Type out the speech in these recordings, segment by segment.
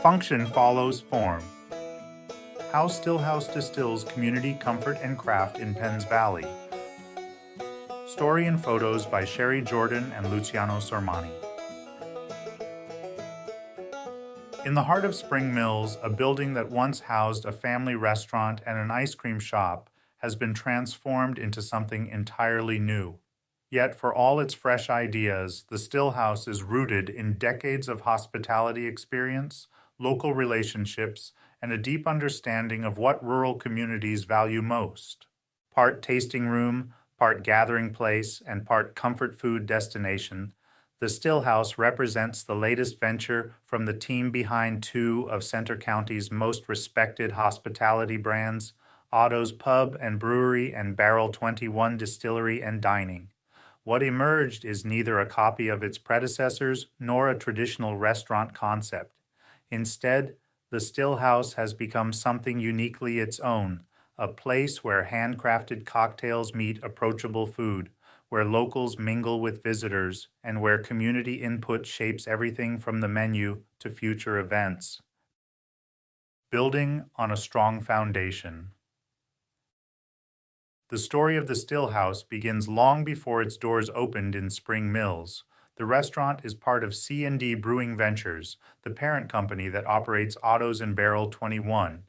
Function follows form. How StillHouse distills community comfort and craft in Penns Valley. Story and photos by Sherri Jordan and Luciano Sormani. In the heart of Spring Mills, a building that once housed a family restaurant and an ice cream shop has been transformed into something entirely new. Yet, for all its fresh ideas, the StillHouse is rooted in decades of hospitality experience, local relationships, and a deep understanding of what rural communities value most. Part tasting room, part gathering place, and part comfort food destination, the StillHouse represents the latest venture from the team behind two of Center County's most respected hospitality brands, Otto's Pub and Brewery and Barrel 21 Distillery and Dining. What emerged is neither a copy of its predecessors nor a traditional restaurant concept. Instead, the StillHouse has become something uniquely its own, a place where handcrafted cocktails meet approachable food, where locals mingle with visitors, and where community input shapes everything from the menu to future events. Building on a strong foundation. The story of the StillHouse begins long before its doors opened in Spring Mills. The restaurant is part of C&D Brewing Ventures, the parent company that operates Otto's and Barrel 21.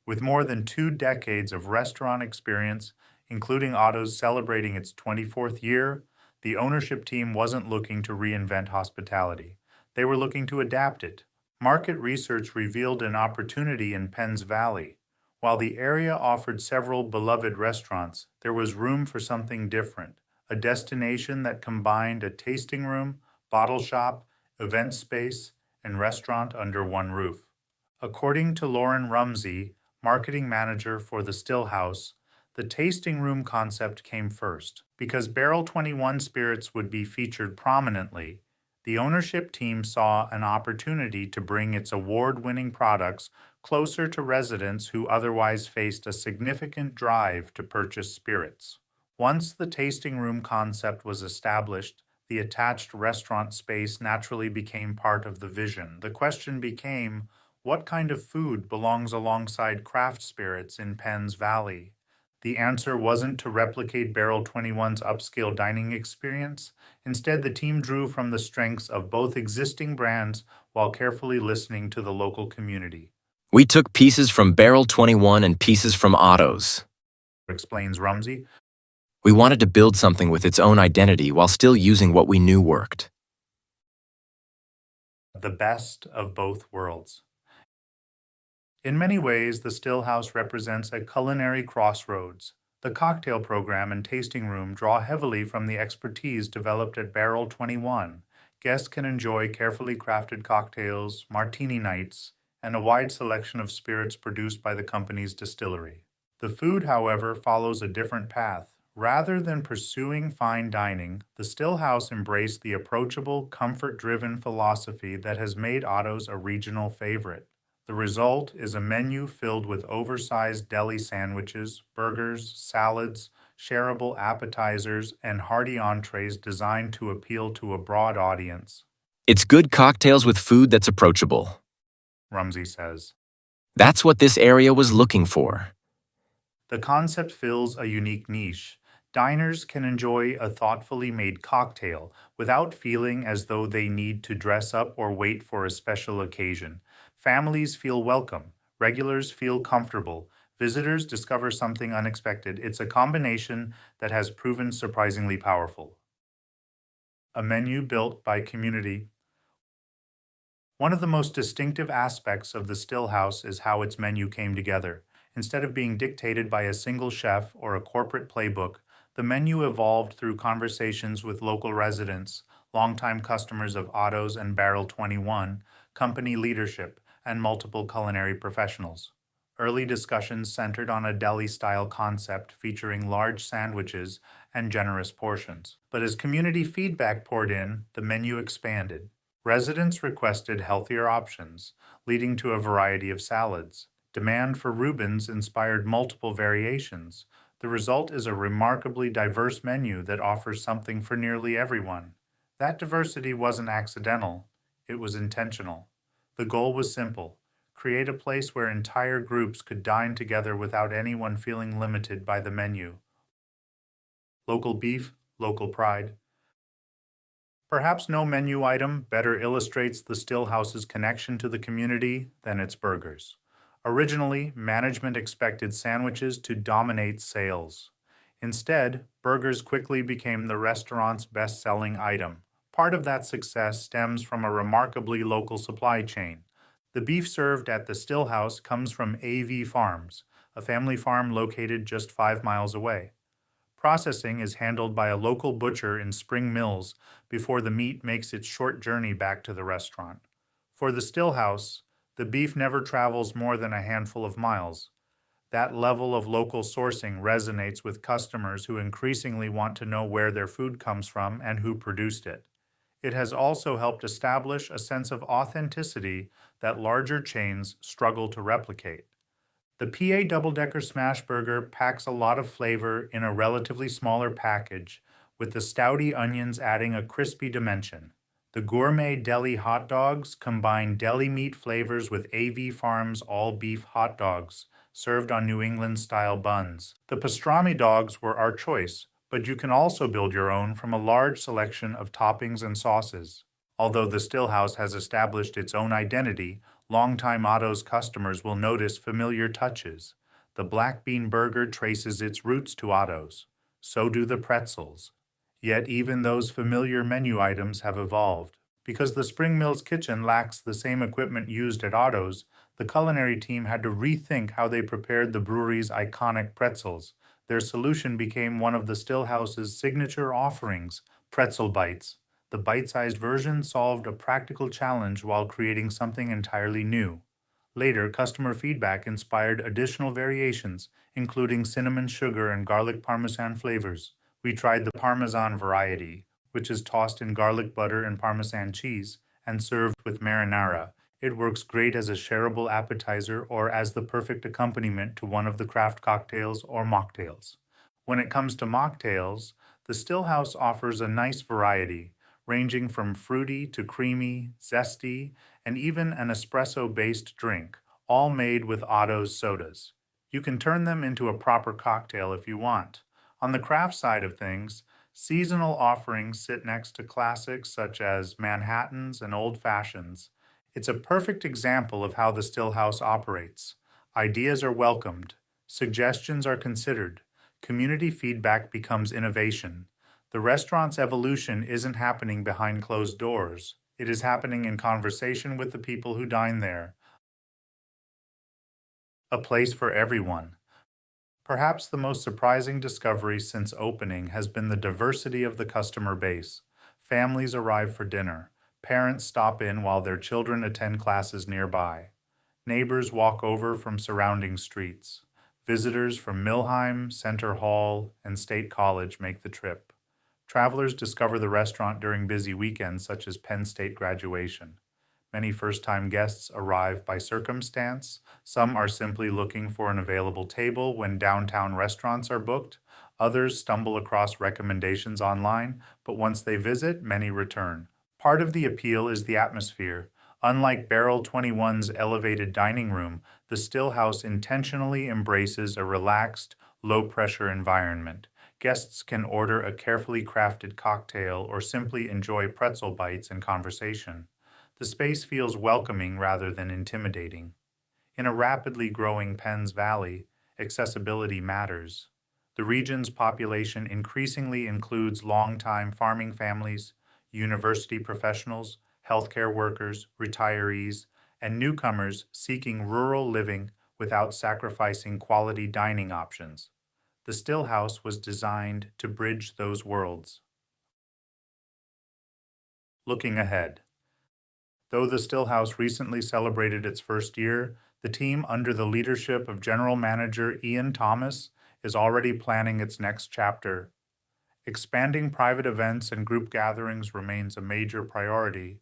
With more than 2 decades of restaurant experience, including Otto's celebrating its 24th year, the ownership team wasn't looking to reinvent hospitality. They were looking to adapt it. Market research revealed an opportunity in Penns Valley. While the area offered several beloved restaurants, there was room for something different, a destination that combined a tasting room, bottle shop, event space, and restaurant under one roof. According to Lauren Rumsey, marketing manager for the StillHouse, the tasting room concept came first. Because Barrel 21 spirits would be featured prominently, the ownership team saw an opportunity to bring its award-winning products closer to residents who otherwise faced a significant drive to purchase spirits. Once the tasting room concept was established, the attached restaurant space naturally became part of the vision. The question became, what kind of food belongs alongside craft spirits in Penns Valley? The answer wasn't to replicate Barrel 21's upscale dining experience. Instead, the team drew from the strengths of both existing brands while carefully listening to the local community. We took pieces from Barrel 21 and pieces from Otto's, Explains Rumsey. We wanted to build something with its own identity while still using what we knew worked. The best of both worlds. In many ways, the StillHouse represents a culinary crossroads. The cocktail program and tasting room draw heavily from the expertise developed at Barrel 21. Guests can enjoy carefully crafted cocktails, martini nights, and a wide selection of spirits produced by the company's distillery. The food, however, follows a different path. Rather than pursuing fine dining, the StillHouse embraced the approachable, comfort-driven philosophy that has made Otto's a regional favorite. The result is a menu filled with oversized deli sandwiches, burgers, salads, shareable appetizers, and hearty entrees designed to appeal to a broad audience. It's good cocktails with food that's approachable, Rumsey says. That's what this area was looking for. The concept fills a unique niche. Diners can enjoy a thoughtfully made cocktail without feeling as though they need to dress up or wait for a special occasion. Families feel welcome, regulars feel comfortable, visitors discover something unexpected. It's a combination that has proven surprisingly powerful. A menu built by community. One of the most distinctive aspects of the StillHouse is how its menu came together. Instead of being dictated by a single chef or a corporate playbook, the menu evolved through conversations with local residents, longtime customers of Otto's and Barrel 21, company leadership, and multiple culinary professionals. Early discussions centered on a deli-style concept featuring large sandwiches and generous portions. But as community feedback poured in, the menu expanded. Residents requested healthier options, leading to a variety of salads. Demand for Reubens inspired multiple variations. The result is a remarkably diverse menu that offers something for nearly everyone. That diversity wasn't accidental, it was intentional. The goal was simple: create a place where entire groups could dine together without anyone feeling limited by the menu. Local beef, local pride. Perhaps no menu item better illustrates the StillHouse's connection to the community than its burgers. Originally, management expected sandwiches to dominate sales. Instead, burgers quickly became the restaurant's best-selling item. Part of that success stems from a remarkably local supply chain. The beef served at the StillHouse comes from AV Farms, a family farm located just 5 miles away. Processing is handled by a local butcher in Spring Mills before the meat makes its short journey back to the restaurant. For the StillHouse, the beef never travels more than a handful of miles. That level of local sourcing resonates with customers who increasingly want to know where their food comes from and who produced it. It has also helped establish a sense of authenticity that larger chains struggle to replicate. The PA Double-Decker Smash Burger packs a lot of flavor in a relatively smaller package, with the stouty onions adding a crispy dimension. The Gourmet Deli Hot Dogs combine deli meat flavors with AV Farms all-beef hot dogs, served on New England-style buns. The pastrami dogs were our choice, but you can also build your own from a large selection of toppings and sauces. Although the StillHouse has established its own identity, longtime Otto's customers will notice familiar touches. The black bean burger traces its roots to Otto's. So do the pretzels. Yet even those familiar menu items have evolved. Because the Spring Mills kitchen lacks the same equipment used at Otto's, the culinary team had to rethink how they prepared the brewery's iconic pretzels. Their solution became one of the StillHouse's signature offerings, pretzel bites. The bite-sized version solved a practical challenge while creating something entirely new. Later, customer feedback inspired additional variations, including cinnamon sugar and garlic parmesan flavors. We tried the Parmesan variety, which is tossed in garlic butter and Parmesan cheese and served with marinara. It works great as a shareable appetizer or as the perfect accompaniment to one of the craft cocktails or mocktails. When it comes to mocktails, the StillHouse offers a nice variety, ranging from fruity to creamy, zesty, and even an espresso-based drink, all made with Otto's sodas. You can turn them into a proper cocktail if you want. On the craft side of things, seasonal offerings sit next to classics such as Manhattans and Old Fashions. It's a perfect example of how the StillHouse operates. Ideas are welcomed, suggestions are considered, community feedback becomes innovation. The restaurant's evolution isn't happening behind closed doors. It is happening in conversation with the people who dine there. A place for everyone. Perhaps the most surprising discovery since opening has been the diversity of the customer base. Families arrive for dinner. Parents stop in while their children attend classes nearby. Neighbors walk over from surrounding streets. Visitors from Millheim, Center Hall, and State College make the trip. Travelers discover the restaurant during busy weekends such as Penn State graduation. Many first-time guests arrive by circumstance. Some are simply looking for an available table when downtown restaurants are booked. Others stumble across recommendations online, but once they visit, many return. Part of the appeal is the atmosphere. Unlike Barrel 21's elevated dining room, the StillHouse intentionally embraces a relaxed, low-pressure environment. Guests can order a carefully crafted cocktail or simply enjoy pretzel bites and conversation. The space feels welcoming rather than intimidating. In a rapidly growing Penns Valley, accessibility matters. The region's population increasingly includes longtime farming families, university professionals, healthcare workers, retirees, and newcomers seeking rural living without sacrificing quality dining options. The StillHouse was designed to bridge those worlds. Looking ahead. Though the StillHouse recently celebrated its first year, the team under the leadership of General Manager Ian Thomas is already planning its next chapter. Expanding private events and group gatherings remains a major priority.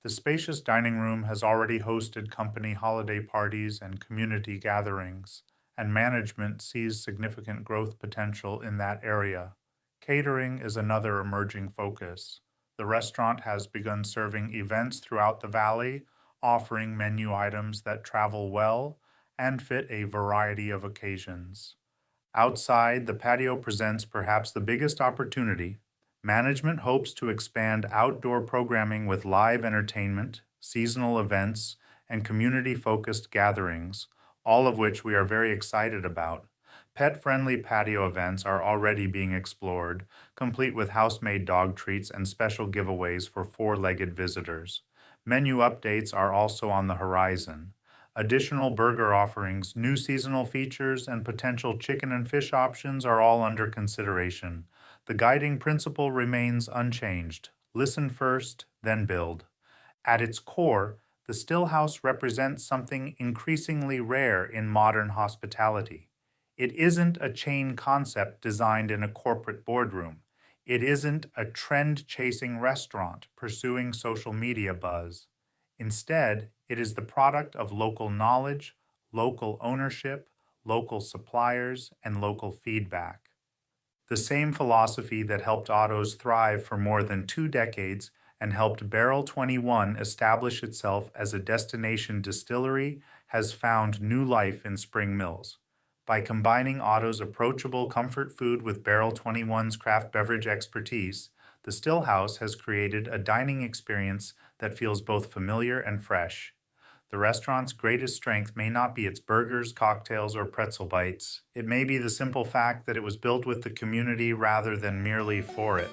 The spacious dining room has already hosted company holiday parties and community gatherings, and management sees significant growth potential in that area. Catering is another emerging focus. The restaurant has begun serving events throughout the valley, offering menu items that travel well and fit a variety of occasions. Outside, the patio presents perhaps the biggest opportunity. Management hopes to expand outdoor programming with live entertainment, seasonal events, and community focused gatherings, all of which we are very excited about. Pet friendly patio events are already being explored, complete with house made dog treats and special giveaways for four legged visitors. Menu updates are also on the horizon. Additional burger offerings, new seasonal features, and potential chicken and fish options are all under consideration. The guiding principle remains unchanged: listen first, then build. At its core, the StillHouse represents something increasingly rare in modern hospitality. It isn't a chain concept designed in a corporate boardroom. It isn't a trend chasing restaurant pursuing social media buzz. Instead, it is the product of local knowledge, local ownership, local suppliers, and local feedback. The same philosophy that helped autos thrive for more than 2 decades and helped Barrel 21 establish itself as a destination distillery has found new life in Spring Mills. By combining Otto's approachable comfort food with Barrel 21's craft beverage expertise, the Stillhouse has created a dining experience that feels both familiar and fresh. The restaurant's greatest strength may not be its burgers, cocktails, or pretzel bites. It may be the simple fact that it was built with the community rather than merely for it.